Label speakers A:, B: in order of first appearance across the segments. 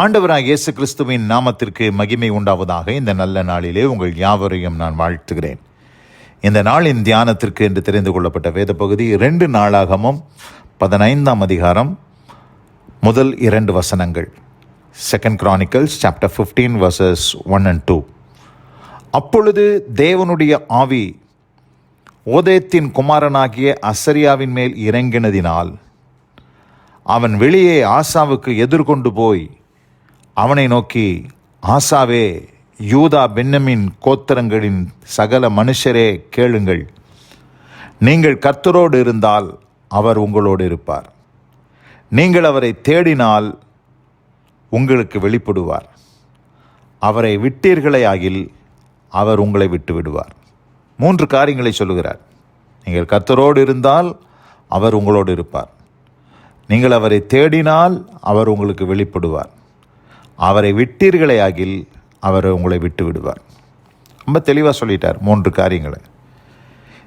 A: ஆண்டவராகிய இயேசு கிறிஸ்துவின் நாமத்திற்கு மகிமை உண்டாவதாக. இந்த நல்ல நாளிலே உங்கள் யாவரையும் நான் வாழ்த்துகிறேன். இந்த நாளின் தியானத்திற்கு என்று தெரிந்து கொள்ளப்பட்ட வேத பகுதி 2 நாளாகமம் 15ஆம் அதிகாரம் முதல் 2 வசனங்கள். 2 Chronicles chapter 15 verses 1 and 2. அப்பொழுது தேவனுடைய ஆவி ஓதேத்தின் குமாரனாகிய அசரியாவின் மேல் இறங்கினதினால் அவன் வெளியே ஆசாவுக்கு எதிர்கொண்டு போய் அவனை நோக்கி, ஆசாவே, யூதா பென்யமீன் கோத்திரங்களின் சகல மனுஷரே கேளுங்கள். நீங்கள் கர்த்தரோடு இருந்தால் அவர் உங்களோடு இருப்பார். நீங்கள் அவரை தேடினால் உங்களுக்கு வெளிப்படுவார். அவரை விட்டீர்களே ஆகில் அவர் உங்களை விட்டு விடுவார். 3 காரியங்களை சொல்லுகிறார். நீங்கள் கர்த்தரோடு இருந்தால் அவர் உங்களோடு இருப்பார். நீங்கள் அவரை தேடினால் அவர் உங்களுக்கு வெளிப்படுவார். அவரை விட்டீர்களே ஆகில் அவர் உங்களை விட்டு விடுவார். ரொம்ப தெளிவாக சொல்லிட்டார் 3 காரியங்களை.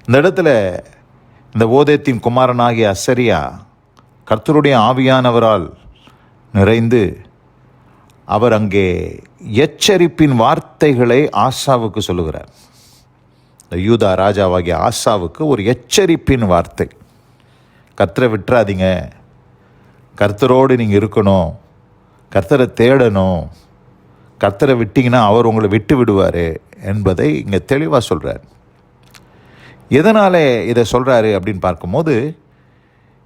A: இந்த இடத்துல இந்த ஓதேத்தின் குமாரனாகிய அசரியா கர்த்தருடைய ஆவியானவரால் நிறைந்து அவர் அங்கே எச்சரிப்பின் வார்த்தைகளை ஆசாவுக்கு சொல்லுகிறார். இந்த யூதா ராஜாவாகிய ஆசாவுக்கு ஒரு எச்சரிப்பின் வார்த்தை. கர்த்தரை விட்டுறாதீங்க, கர்த்தரோடு நீங்கள் இருக்கணும், கர்த்தரை தேடணும், கர்த்தரை விட்டிங்கன்னா அவர் உங்களை விட்டு விடுவார் என்பதை இங்கே தெளிவாக சொல்கிறார். எதனால் இதை சொல்கிறாரு அப்படின்னு பார்க்கும்போது,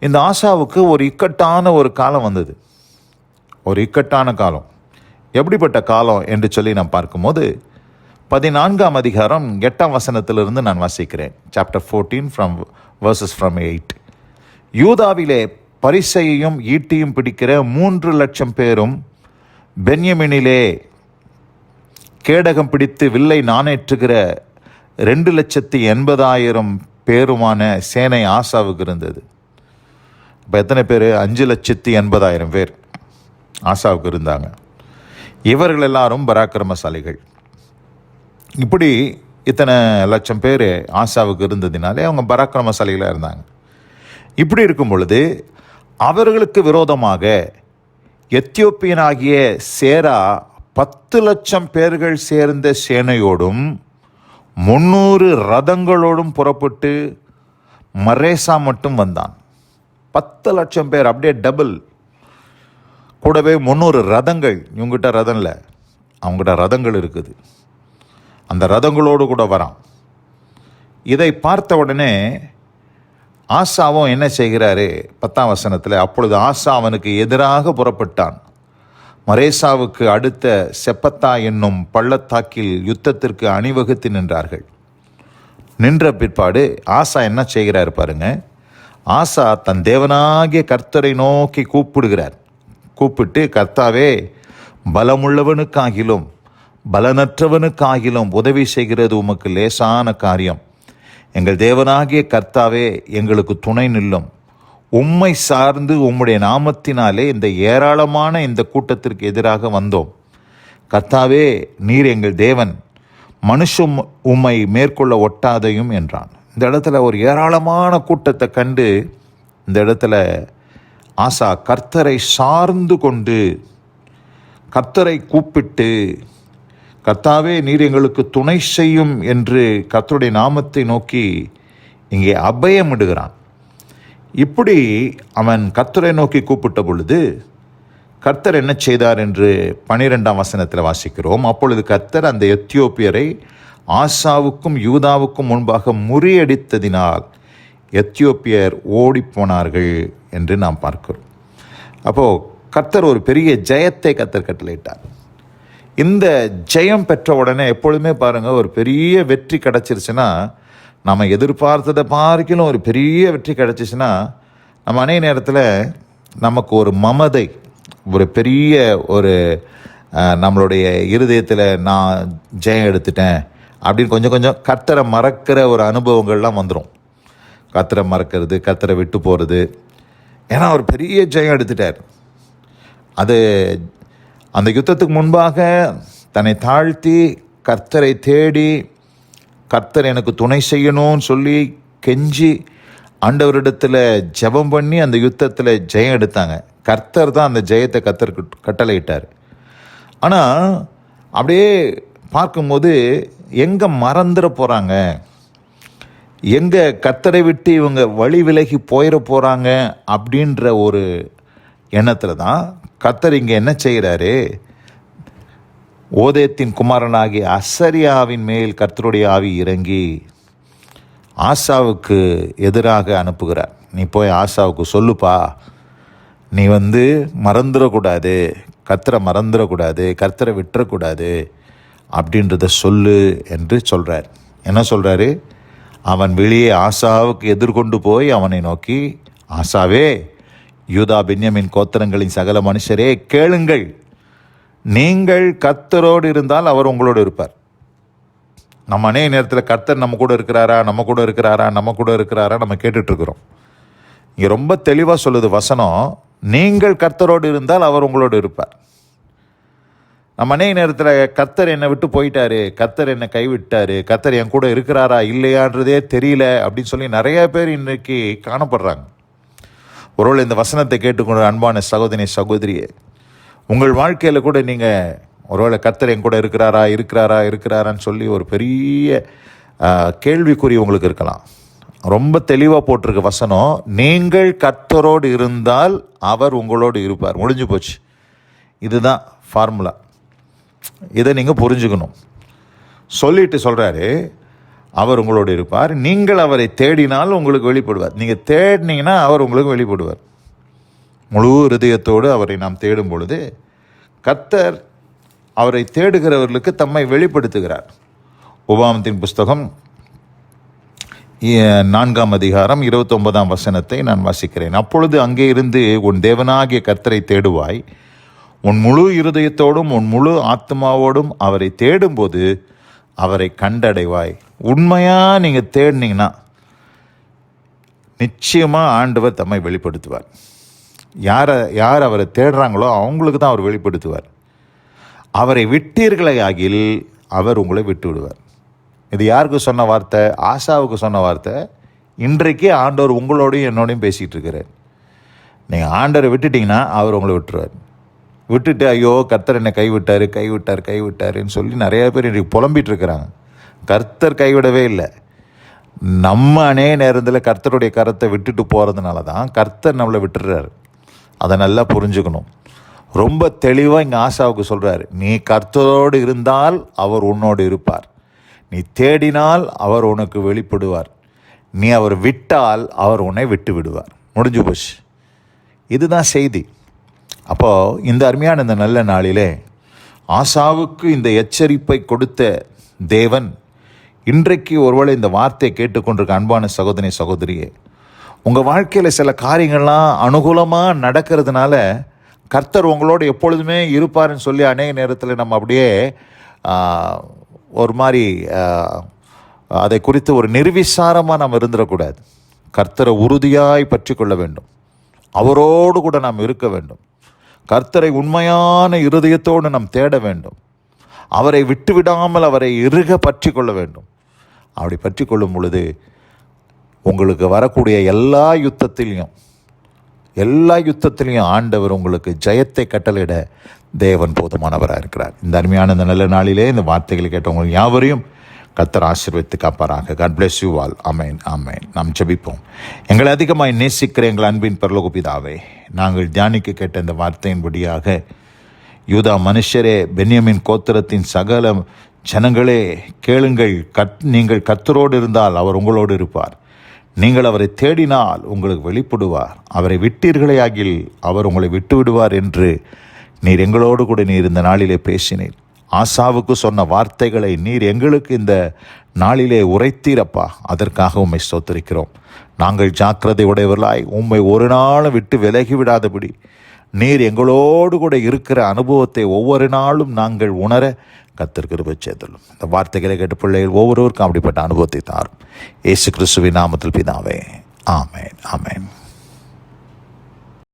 A: இந்த ஆசாவுக்கு ஒரு இக்கட்டான ஒரு காலம் வந்தது. ஒரு இக்கட்டான காலம். எப்படிப்பட்ட காலம் என்று சொல்லி நான் பார்க்கும்போது 14ஆம் அதிகாரம் 8ஆம் வசனத்திலிருந்து நான் வாசிக்கிறேன். Chapter 14 verses 8. யூதாவிலே பரிசையையும் ஈட்டியும் பிடிக்கிற 3 லட்சம் பேரும் பென்யமீனிலே கேடகம் பிடித்து வில்லை நாணேற்றுகிற 2,80,000 பேருமான சேனை ஆசாவுக்கு இருந்தது. இப்போ எத்தனை பேர்? 5,80,000 பேர் ஆசாவுக்கு இருந்தாங்க. இவர்கள் எல்லாரும் பராக்கிரமசாலிகள். இப்படி இத்தனை லட்சம் பேர் ஆசாவுக்கு இருந்ததினாலே அவங்க பராக்கிரமசாலிகளாக இருந்தாங்க. இப்படி இருக்கும் பொழுது அவர்களுக்கு விரோதமாக எத்தியோப்பியனாகிய சேரா 10 லட்சம் பேர்கள் சேர்ந்த சேனையோடும் 300 ரதங்களோடும் புறப்பட்டு மரேசா மட்டும் வந்தான். 10 லட்சம் பேர், அப்படியே டபுள். கூடவே 300 ரதங்கள். இவங்ககிட்ட ரதம் இல்லை, அவங்ககிட்ட ரதங்கள் இருக்குது. அந்த ரதங்களோடு கூட வரான். இதை பார்த்த உடனே ஆசாவும் என்ன செய்கிறாரு? 10ஆம் வசனத்தில், அப்பொழுது ஆசா அவனுக்கு எதிராக புறப்பட்டான். மரேசாவுக்கு அடுத்த செப்பத்தா என்னும் பள்ளத்தாக்கில் யுத்தத்திற்கு அணிவகுத்து நின்றார்கள். நின்ற பிற்பாடு ஆசா என்ன செய்கிறார் பாருங்க. ஆசா தன் தேவனாகிய கர்த்தரை நோக்கி கூப்பிடுகிறார். கூப்பிட்டு, கர்த்தாவே, பலமுள்ளவனுக்காகிலும் பலனற்றவனுக்காகிலும் உதவி செய்கிறது உமக்கு லேசான காரியம். எங்கள் தேவனாகிய கர்த்தாவே, எங்களுக்கு துணை நில்லும். உம்மை சார்ந்து உம்முடைய நாமத்தினாலே இந்த ஏராளமான இந்த கூட்டத்திற்கு எதிராக வந்தோம். கர்த்தாவே, நீர் எங்கள் தேவன், மனுஷம் உம்மை மேற்கொள்ள ஒட்டாதையும் என்றான். இந்த இடத்துல ஒரு ஏராளமான கூட்டத்தை கண்டு இந்த இடத்துல ஆசா கர்த்தரை சார்ந்து கொண்டு கர்த்தரை கூப்பிட்டு, கர்த்தாவே, நீர் எங்களுக்கு துணை செய்யும் என்று கர்த்தருடைய நாமத்தை நோக்கி இங்கே அபயமிடுகிறான். இப்படி அவன் கர்த்தரை நோக்கி கூப்பிட்ட பொழுது கர்த்தர் என்ன செய்தார் என்று 12ஆம் வசனத்தில் வாசிக்கிறோம். அப்பொழுது கர்த்தர் அந்த எத்தியோப்பியரை ஆசாவுக்கும் யூதாவுக்கும் முன்பாக முறியடித்ததினால் எத்தியோப்பியர் ஓடிப்போனார்கள் என்று நாம் பார்க்கிறோம். அப்போது கர்த்தர் ஒரு பெரிய ஜெயத்தை கர்த்தர் கட்டளையிட்டார். இந்த ஜெயம் பெற்ற உடனே எப்பொழுதுமே பாருங்கள், ஒரு பெரிய வெற்றி கிடச்சிருச்சுன்னா, நம்ம எதிர்பார்த்ததை பார்க்கலும் ஒரு பெரிய வெற்றி கிடச்சிச்சுன்னா, நம்ம அநேக நேரத்தில் நமக்கு ஒரு மமதை, ஒரு பெரிய ஒரு நம்மளுடைய இருதயத்தில் நான் ஜெயம் எடுத்துட்டேன் அப்படின்னு கொஞ்சம் கொஞ்சம் கர்த்தரை மறக்கிற ஒரு அனுபவங்கள்லாம் வந்துடும். கர்த்தரை மறக்கிறது, கர்த்தரை விட்டு போகிறது. ஏன்னா ஒரு பெரிய ஜெயம் எடுத்துட்டார். அது அந்த யுத்தத்துக்கு முன்பாக தன்னை தாழ்த்தி கர்த்தரை தேடி, கர்த்தர் எனக்கு துணை செய்யணும்னு சொல்லி கெஞ்சி ஆண்டவரிடத்தில் ஜெபம் பண்ணி அந்த யுத்தத்தில் ஜெயம் எடுத்தாங்க. கர்த்தர் தான் அந்த ஜெயத்தை கர்த்தர் கட்டளையிட்டார். ஆனால் அப்படியே பார்க்கும்போது எங்கே மறந்துட போகிறாங்க, எங்கே கர்த்தரை விட்டு இவங்க வழி விலகி போயிட போகிறாங்க அப்படின்ற ஒரு எண்ணத்தில் தான் கர்த்தர் இங்கே என்ன செய்கிறாரு, ஓதேத்தின் குமாரனாகிய அசரியாவின் மேல் கர்த்தருடைய ஆவி இறங்கி ஆசாவுக்கு எதிராக அனுப்புகிறார். நீ போய் ஆசாவுக்கு சொல்லுப்பா, நீ மறந்துடக்கூடாது, கர்த்தரை மறந்துடக்கூடாது, கர்த்தரை விட்டுறக்கூடாது அப்படின்றத சொல்லு என்று சொல்கிறார். என்ன சொல்கிறாரு, அவன் வெளியே ஆசாவுக்கு எதிர்கொண்டு போய் அவனை நோக்கி, ஆசாவே, யூதா பென்யமின் கோத்திரங்களின் சகல மனுஷரே கேளுங்கள், நீங்கள் கர்த்தரோடு இருந்தால் அவர் உங்களோடு இருப்பார். நம்ம அநேக நேரத்தில் கர்த்தர் நம்ம கூட இருக்கிறாரா நம்ம கேட்டுட்ருக்குறோம். இங்கே ரொம்ப தெளிவாக சொல்லுது வசனம், நீங்கள் கர்த்தரோடு இருந்தால் அவர் உங்களோடு இருப்பார். நம்ம அநேக நேரத்தில் கர்த்தர் என்னை விட்டு போயிட்டாரு, கர்த்தர் என்னை கைவிட்டாரு, கர்த்தர் என் கூட இருக்கிறாரா இல்லையான்றதே தெரியல அப்படின்னு சொல்லி நிறைய பேர் இன்றைக்கி காணப்படுறாங்க. ஒருவேளை இந்த வசனத்தை கேட்டுக்கொண்ட அன்பான சகோதரி சகோதரியே, உங்கள் வாழ்க்கையில் கூட நீங்கள் ஒருவேளை கர்த்தர் என் கூட இருக்கிறாரான்னு சொல்லி ஒரு பெரிய கேள்விக்குறி உங்களுக்கு இருக்கலாம். ரொம்ப தெளிவாக போட்டிருக்க வசனம், நீங்கள் கர்த்தரோடு இருந்தால் அவர் உங்களோடு இருப்பார். முடிஞ்சு போச்சு. இதுதான் ஃபார்முலா. இதை நீங்கள் புரிஞ்சுக்கணும். சொல்லிட்டு சொல்கிறாரு, அவர் உங்களோடு இருப்பார், நீங்கள் அவரை தேடினால் உங்களுக்கு வெளிப்படுவார். நீங்கள் தேடினீங்கன்னா அவர் உங்களுக்கு வெளிப்படுவார். முழு இருதயத்தோடு அவரை நாம் தேடும் பொழுது கர்த்தர் அவரை தேடுகிறவர்களுக்கு தம்மை வெளிப்படுத்துகிறார். உபாகமத்தின் புஸ்தகம் 4ஆம் அதிகாரம் 29ஆம் வசனத்தை நான் வாசிக்கிறேன். அப்பொழுது அங்கே இருந்து உன் தேவனாகிய கர்த்தரை தேடுவாய், உன் முழு இருதயத்தோடும் உன் முழு ஆத்மாவோடும் அவரை தேடும்போது அவரை கண்டடைவாய். உண்மையாக நீங்கள் தேடினீங்கன்னா நிச்சயமாக ஆண்டவர் தம்மை வெளிப்படுத்துவார். யார் அவரை தேடுறாங்களோ அவங்களுக்கு தான் அவர் வெளிப்படுத்துவார். அவரை விட்டீர்களே ஆகில் அவர் உங்களை விட்டு விடுவார். இது யாருக்கு சொன்ன வார்த்தை? ஆசாவுக்கு சொன்ன வார்த்தை. இன்றைக்கே ஆண்டவர் உங்களோடையும் என்னோடையும் பேசிகிட்டு இருக்கிறார். நீங்கள் ஆண்டவரை விட்டுட்டிங்கன்னா அவர் உங்களை விட்டுருவார். விட்டுட்டு ஐயோ கர்த்தர் என்னை கைவிட்டாருன்னு சொல்லி நிறைய பேர் இன்றைக்கு புலம்பிகிட்டு இருக்கிறாங்க. கர்த்தர் கைவிடவே இல்லை. நம்ம அநேக நேரத்தில் கர்த்தருடைய கரத்தை விட்டுட்டு போகிறதுனால தான் கர்த்தர் நம்மளை விட்டுடுறாரு. அதை நல்லா புரிஞ்சுக்கணும். ரொம்ப தெளிவாக இங்கே ஆசாவுக்கு சொல்கிறார், நீ கர்த்தரோடு இருந்தால் அவர் உன்னோடு இருப்பார், நீ தேடினால் அவர் உனக்கு வெளிப்படுவார், நீ அவர் விட்டால் அவர் உன்னை விட்டு விடுவார். முடிஞ்சு போச்சு. இதுதான் செய்தி. அப்போது இந்த அருமையான இந்த நல்ல நாளிலே ஆசாவுக்கு இந்த எச்சரிப்பை கொடுத்த தேவன் இன்றைக்கு ஒருவேளை இந்த வார்த்தையை கேட்டுக்கொண்டிருக்க அன்பான சகோதரியே, உங்கள் வாழ்க்கையில் சில காரியங்கள்லாம் அனுகூலமாக நடக்கிறதுனால கர்த்தர் உங்களோடு எப்பொழுதுமே இருப்பார்னு சொல்லி அநேக நேரத்தில் நம்ம அப்படியே ஒரு மாதிரி அதை குறித்து ஒரு நிர்விசாரமாக நாம் இருந்துடக்கூடாது. கர்த்தரை உறுதியாய் பற்றி கொள்ள வேண்டும். அவரோடு கூட நாம் இருக்க வேண்டும். கர்த்தரை உண்மையான இருதயத்தோடு நாம் தேட வேண்டும். அவரை விட்டுவிடாமல் அவரை இறுக பற்றி கொள்ள வேண்டும். அப்படி பற்றி கொள்ளும் பொழுது உங்களுக்கு வரக்கூடிய எல்லா யுத்தத்திலையும் ஆண்டவர் உங்களுக்கு ஜெயத்தை கட்டளையிட தேவன் போதுமானவராக இருக்கிறார். இந்த அருமையான இந்த நல்ல நாளிலே இந்த வார்த்தைகளை கேட்டவங்க யாவரையும் கர்த்தர் ஆசீர்வதித்து காப்பாராக. God bless you all. Amen. நாம் ஜெபிப்போம். எங்களை அதிகமாய் நேசிக்கிற எங்கள் அன்பின் பரலோக பிதாவே, நாங்கள் தியானிக்க கேட்ட இந்த வார்த்தையின்படியாக யூதா மனுஷரே, பென்யமின் கோத்திரத்தின் சகல ஜனங்களே கேளுங்கள், நீங்கள் கர்த்தரோடு இருந்தால் அவர் உங்களோடு இருப்பார், நீங்கள் அவரை தேடினால் உங்களுக்கு வெளிப்படுவார், அவரை விட்டீர்களே ஆகில் அவர் உங்களை விட்டு விடுவார் என்று நீர் எங்களோடு கூட நீர் இந்த நாளிலே பேசினீர். ஆசாவுக்கு சொன்ன வார்த்தைகளை நீர் எங்களுக்கு இந்த நாளிலே உரைத்தீரப்பா. அதற்காக உம்மை ஸ்தோத்திரிக்கிறோம். நாங்கள் ஜாக்கிரதை உடையவர்களாய் உம்மை ஒரு நாளும் விட்டு விலகி விடாதபடி நீர் எங்களோடு கூட இருக்கிற அனுபவத்தை ஒவ்வொரு நாளும் நாங்கள் உணர கர்த்தர் கிருபை செய்தலும். இந்த வார்த்தைகளை கேட்டு பிள்ளைகள் ஒவ்வொருவருக்கும் அப்படிப்பட்ட அனுபவத்தை தாரும். இயேசு கிறிஸ்துவின் நாமத்தில் பிதாவே. ஆமென்.